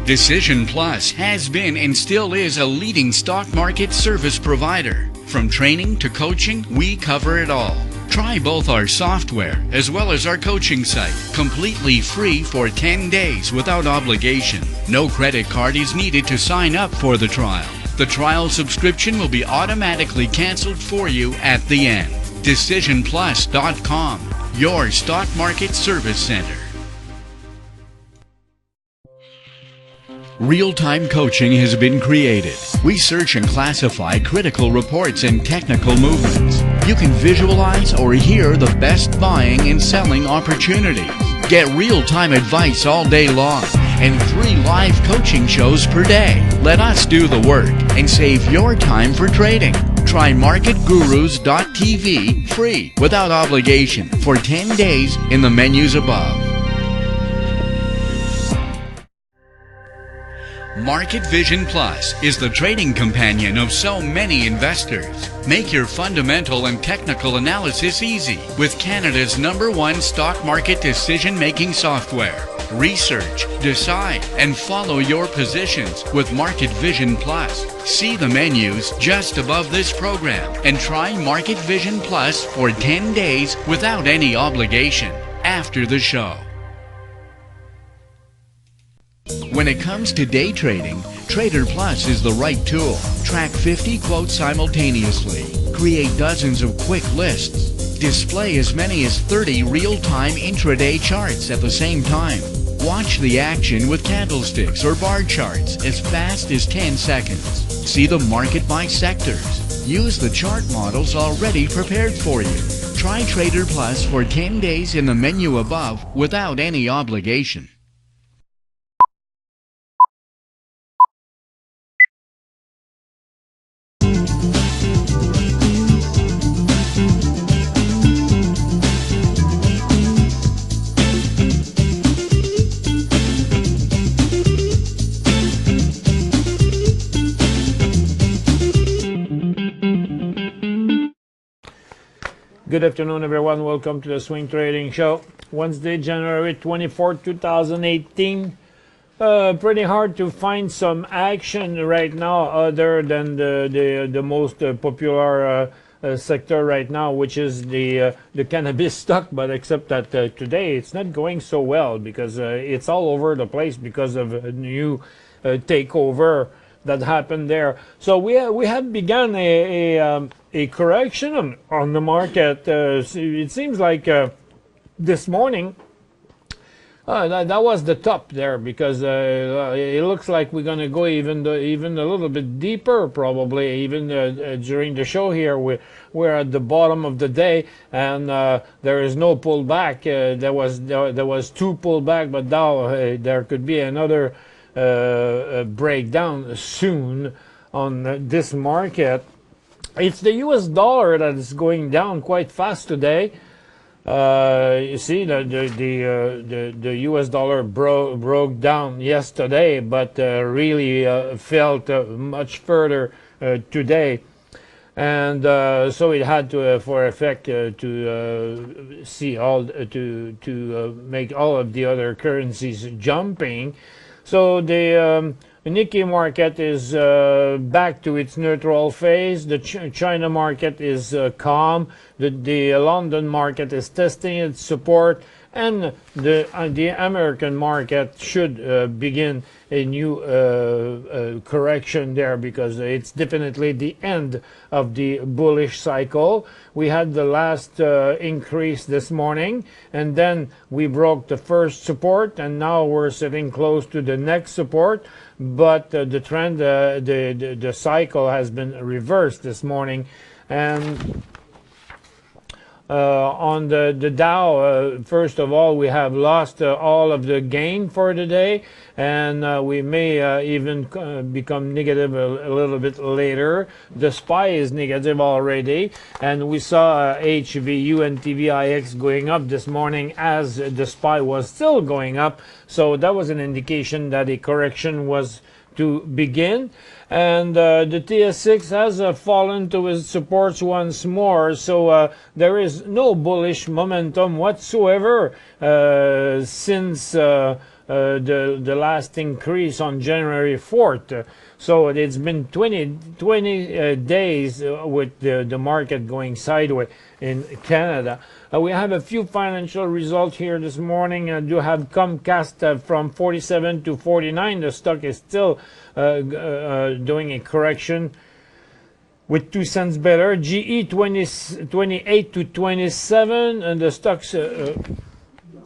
Decision Plus has been and still is a leading stock market service provider. From training to coaching, we cover it all. Try both our software as well as our coaching site, completely free for 10 days without obligation. No credit card is needed to sign up for the trial. The trial subscription will be automatically canceled for you at the end. DecisionPlus.com, your stock market service center. Real-time coaching has been created. We search and classify critical reports and technical movements. You can visualize or hear the best buying and selling opportunities. Get real-time advice all day long and 3 live coaching shows per day. Let us do the work and save your time for trading. Try MarketGurus.tv free without obligation for 10 days in the menus above. Market Vision Plus is the trading companion of so many investors. Make your fundamental and technical analysis easy with Canada's #1 stock market decision-making software. Research, decide, and follow your positions with Market Vision Plus. See the menus just above this program and try Market Vision Plus for 10 days without any obligation after the show. When it comes to day trading, Trader Plus is the right tool. Track 50 quotes simultaneously. Create dozens of quick lists. Display as many as 30 real-time intraday charts at the same time. Watch the action with candlesticks or bar charts as fast as 10 seconds. See the market by sectors. Use the chart models already prepared for you. Try Trader Plus for 10 days in the menu above without any obligation. Good afternoon, everyone. Welcome to the Swing Trading Show. Wednesday, January 24, 2018. Pretty hard to find some action right now other than the most popular sector right now, which is the cannabis stock. But except that today it's not going so well because it's all over the place because of a new takeover that happened there. So we had begun a correction on the market. It seems like this morning that was the top there because it looks like we're going to go even a little bit deeper probably even during the show here. We're at the bottom of the day and there is no pullback. There was 2 pullback, but now there could be another breakdown soon on this market. It's the US dollar that is going down quite fast today. You see the US dollar broke down yesterday, but really felt much further today, and so it had to for effect to see all to make all of the other currencies jumping. So the Nikkei market is back to its neutral phase. The China market is calm. The London market is testing its support, and the American market should begin a new correction there because it's definitely the end of the bullish cycle. We had the last increase this morning, and then we broke the first support, and now we're sitting close to the next support. But the trend, the cycle has been reversed this morning, and on the Dow, first of all, we have lost all of the gain for the day, and we may even become negative a little bit later. The SPY is negative already, and we saw HVU and TVIX going up this morning as the SPY was still going up, so that was an indication that a correction was to begin. And the TS6 has fallen to its supports once more, so there is no bullish momentum whatsoever since the last increase on January 4th. So it's been 20 days with the market going sideways in Canada. We have a few financial results here this morning. I do have Comcast from 47 to 49. The stock is still doing a correction with 2 cents better. GE 28 to 27, and the stocks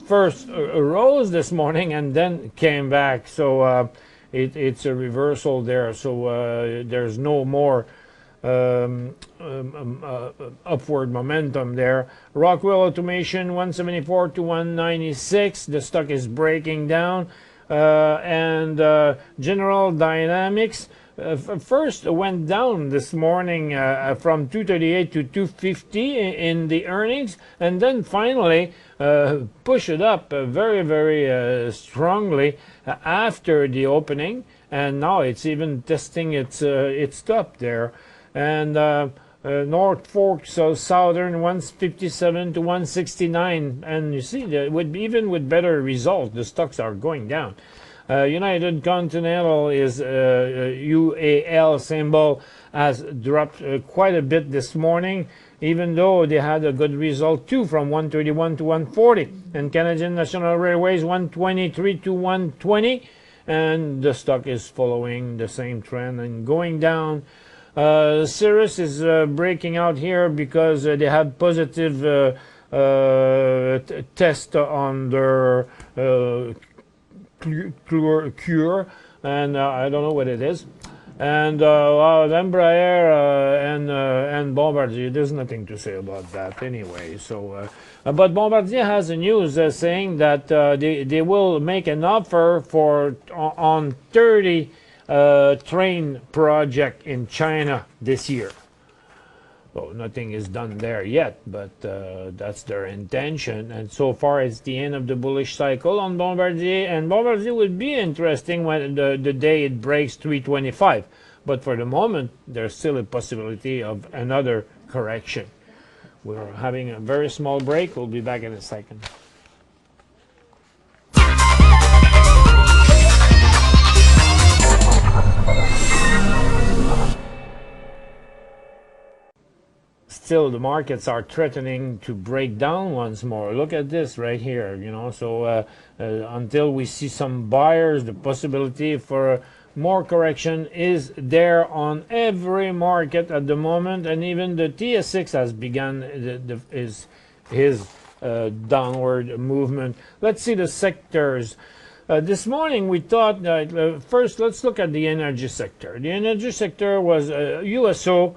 first rose this morning and then came back. So it's a reversal there. So there's no more upward momentum there. Rockwell Automation 174 to 196. The stock is breaking down. And General Dynamics first went down this morning from 238 to 250 in the earnings, and then finally pushed it up very, very strongly after the opening, and now it's even testing its top there. And North Fork, so Southern 157 to 169, and you see that even with better results, the stocks are going down. United Continental is UAL symbol has dropped quite a bit this morning, even though they had a good result too, from 131 to 140. And Canadian National Railways 123 to 120, and the stock is following the same trend and going down. Cirrus is breaking out here because they had positive test on their cure, and I don't know what it is. And Embraer and Bombardier, there's nothing to say about that anyway. So, but Bombardier has a news saying that they will make an offer on 30 train project in China this year. Well, nothing is done there yet, but that's their intention. And so far, it's the end of the bullish cycle on Bombardier. And Bombardier would be interesting when the day it breaks 325. But for the moment, there's still a possibility of another correction. We're having a very small break. We'll be back in a second. Still, the markets are threatening to break down once more. Look at this right here, so until we see some buyers, the possibility for more correction is there on every market at the moment, and even the TSX has begun his downward movement. Let's see the sectors. This morning we thought that first let's look at the energy sector. The energy sector was USO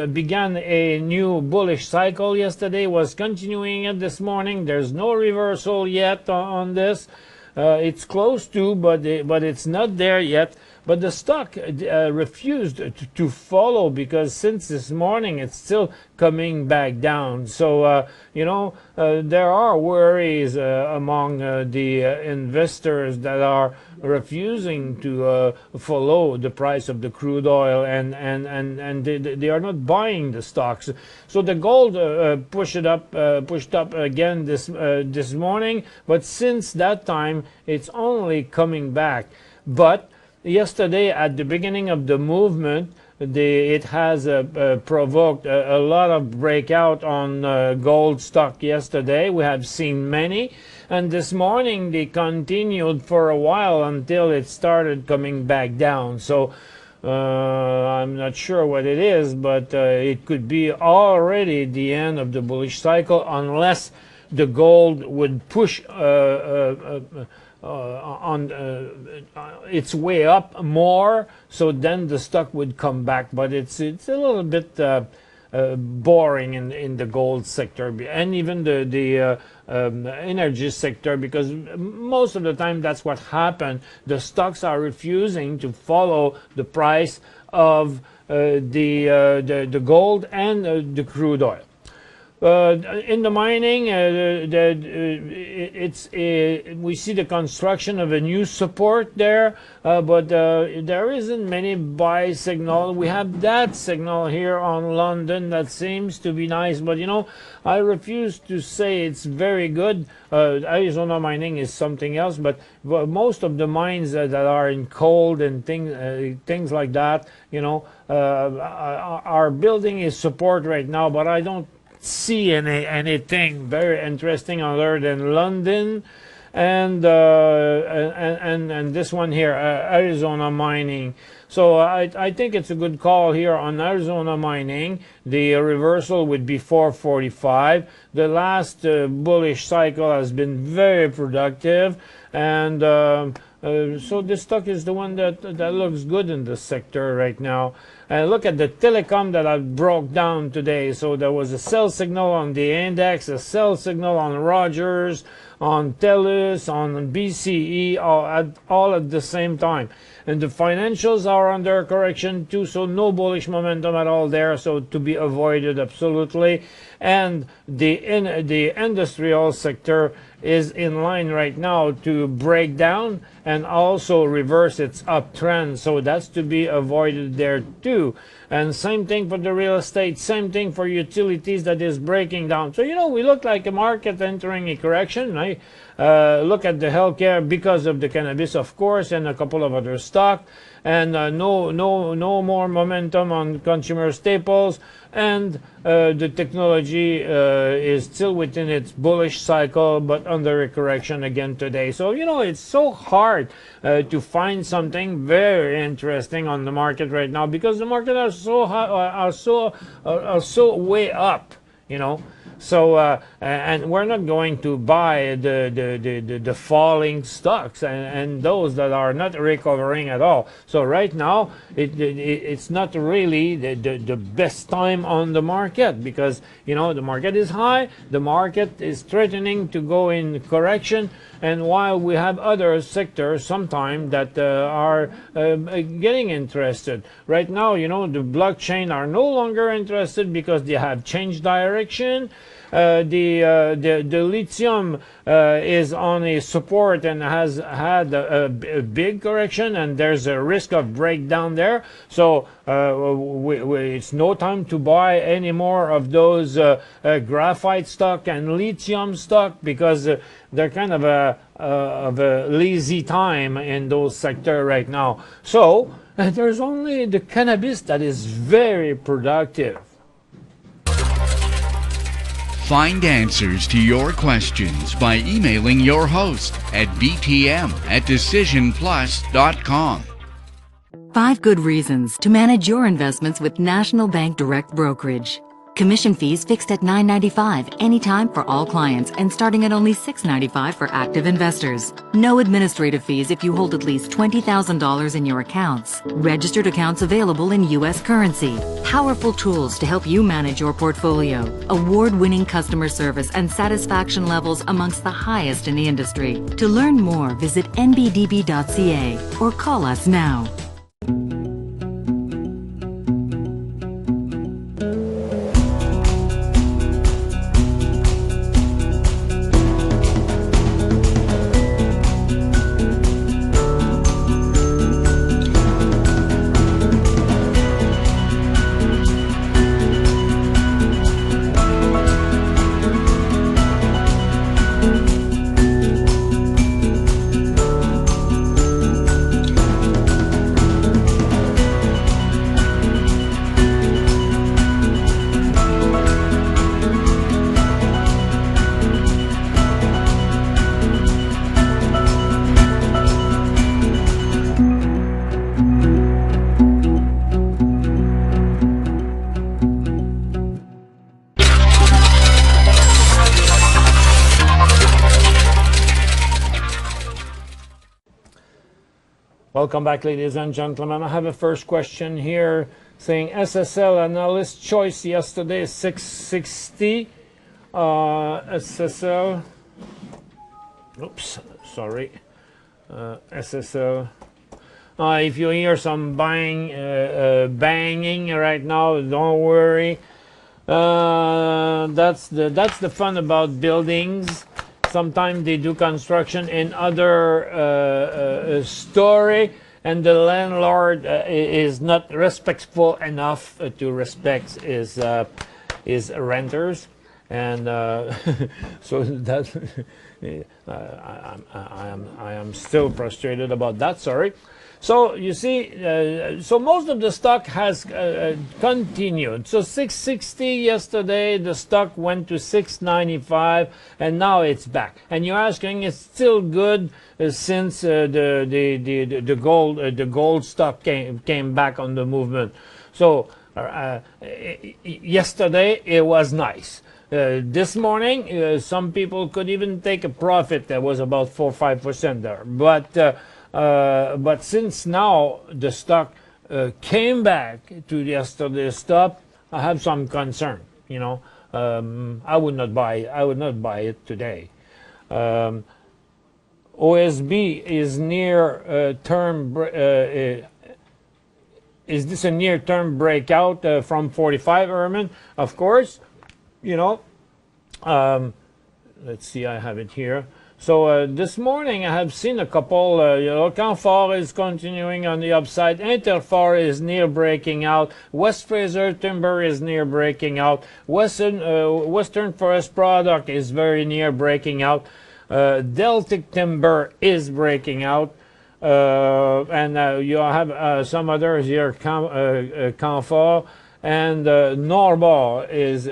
began a new bullish cycle yesterday, was continuing it this morning. There's no reversal yet on this. It's close to, but it's not there yet. But the stock refused to follow, because since this morning it's still coming back down. So there are worries among the investors that are refusing to follow the price of the crude oil, and they are not buying the stocks. So the gold pushed up again this morning, but since that time it's only coming back. But yesterday, at the beginning of the movement, it has provoked a lot of breakout on gold stock yesterday. We have seen many, and this morning they continued for a while until it started coming back down. So I'm not sure what it is, but it could be already the end of the bullish cycle, unless the gold would push on its way up more, so then the stock would come back. But it's a little bit boring in the gold sector, and even the energy sector, because most of the time that's what happened. The stocks are refusing to follow the price of the gold and the crude oil. In the mining, we see the construction of a new support there, but there isn't many buy signal. We have that signal here on London that seems to be nice, but I refuse to say it's very good. Arizona Mining is something else, but most of the mines that are in coal and things like that, are building a support right now, but I don't see anything very interesting other than London and this one here, Arizona Mining. So I think it's a good call here on Arizona Mining. The reversal would be 445. The last bullish cycle has been very productive, and so this stock is the one that looks good in the sector right now. And look at the telecom that I broke down today. So there was a sell signal on the index, a sell signal on Rogers, on TELUS, on BCE, all at the same time. And the financials are under correction too, so no bullish momentum at all there, so to be avoided absolutely. And the industrial sector is in line right now to break down and also reverse its uptrend, so that's to be avoided there too. And same thing for the real estate, same thing for utilities that is breaking down. So we look like a market entering a correction, right? Look at the healthcare because of the cannabis, of course, and a couple of other stocks, and no more momentum on consumer staples, and the technology is still within its bullish cycle but under a correction again today. So it's so hard to find something very interesting on the market right now because the market are so way up, So and we're not going to buy the falling stocks and those that are not recovering at all. So right now it's not really the best time on the market because the market is high, the market is threatening to go in correction, and while we have other sectors sometimes that are getting interested. Right now, the blockchain are no longer interested because they have changed direction. The lithium is on a support and has had a big correction, and there's a risk of breakdown there. So it's no time to buy any more of those graphite stock and lithium stock because they're kind of a lazy time in those sectors right now. So there's only the cannabis that is very productive. Find answers to your questions by emailing your host at btm@decisionplus.com. 5 good reasons to manage your investments with National Bank Direct Brokerage. Commission fees fixed at $9.95 anytime for all clients and starting at only $6.95 for active investors. No administrative fees if you hold at least $20,000 in your accounts. Registered accounts available in U.S. currency. Powerful tools to help you manage your portfolio. Award-winning customer service and satisfaction levels amongst the highest in the industry. To learn more, visit nbdb.ca or call us now. Welcome back, ladies and gentlemen. I have a first question here saying SSL analyst choice yesterday 660. SSL. Oops, sorry. SSL. If you hear some banging right now, don't worry. that's the fun about buildings. Sometimes they do construction in other story, and the landlord is not respectful enough to respect his renters, and so that I am still frustrated about that. Sorry. So you see, so most of the stock has continued. So 660 yesterday, the stock went to 695, and now it's back. And you're asking, it's still good since the gold stock came back on the movement. So yesterday it was nice. This morning, some people could even take a profit that was about 4-5% there, but since now the stock came back to yesterday's stop, I have some concern. You know, I would not buy it today. OSB is near term. Is this a near-term breakout from 45, Erman? Of course. You know. Let's see. I have it here. So this morning I have seen a couple, Canfor is continuing on the upside, Interfor is near breaking out, West Fraser Timber is near breaking out, Western Forest Product is very near breaking out, Deltic Timber is breaking out, and you have some others here, Canfor, and Norbar is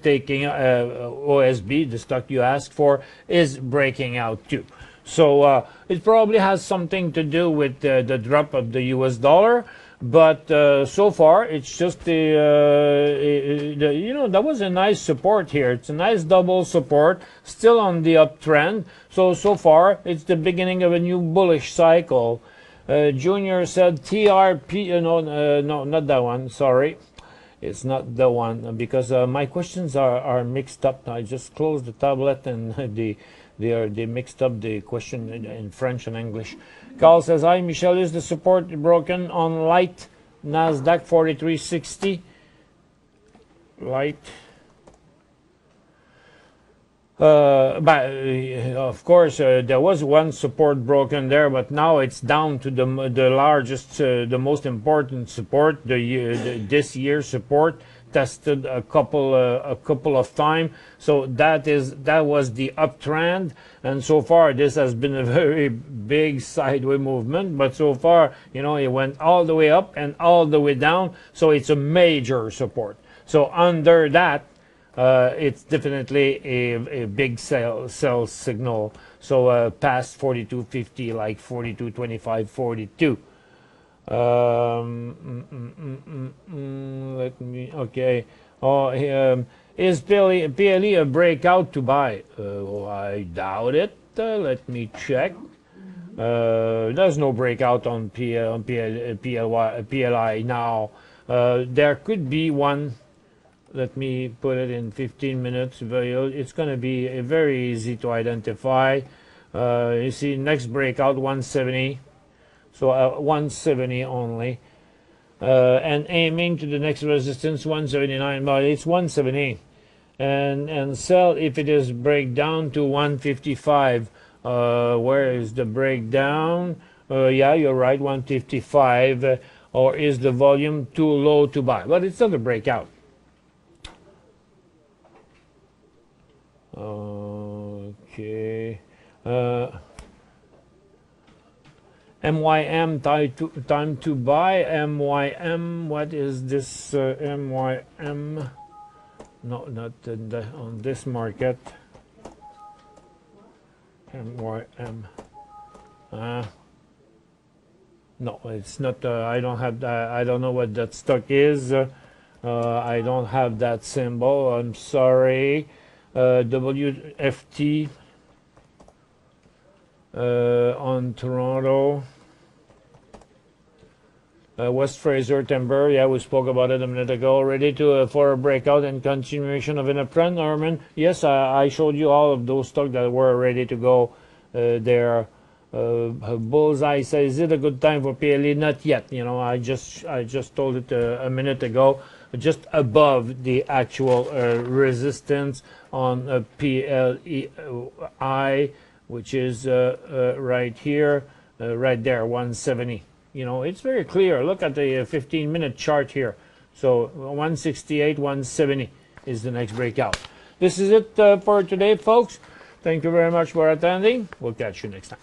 taking OSB, the stock you asked for, is breaking out too. So it probably has something to do with the drop of the US dollar, but so far it's just that was a nice support here. It's a nice double support, still on the uptrend. So far it's the beginning of a new bullish cycle. Junior said TRP, no, not that one, sorry. It's not the one, because my questions are mixed up. I just closed the tablet and they mixed up the question in French and English. Carl says, hi, Michel, is the support broken on light NASDAQ 4360? Light. But of course, there was one support broken there, but now it's down to the largest, the most important support. This year's support tested a couple of times. So that was the uptrend, and so far this has been a very big sideways movement. But so far, it went all the way up and all the way down. So it's a major support. So under that, it's definitely a big sell signal. So past 42.50, like 42.25, 42. Let me. Okay. Is PLE a breakout to buy? I doubt it. Let me check. There's no breakout on PLI now. There could be one. Let me put it in 15 minutes. It's going to be very easy to identify. You see, next breakout 170. So 170 only. And aiming to the next resistance 179. But it's 170. And sell if it is breakdown to 155. Where is the breakdown? Yeah, you're right, 155. Or is the volume too low to buy? But it's not a breakout. Okay. MYM time to buy. MYM. What is this? MYM. No, not on this market. MYM. No, it's not. I don't have that. I don't know what that stock is. I don't have that symbol. I'm sorry. WFT on Toronto. West Fraser Timber, yeah, we spoke about it a minute ago. Ready for a breakout and continuation of an uptrend, Norman? Yes, I showed you all of those stocks that were ready to go there. Bullseye says, is it a good time for PLE? Not yet. I just told it a minute ago. just above the actual resistance on PLEI, which is right here, right there, 170. You know, it's very clear. Look at the 15-minute chart here. So 168, 170 is the next breakout. This is it for today, folks. Thank you very much for attending. We'll catch you next time.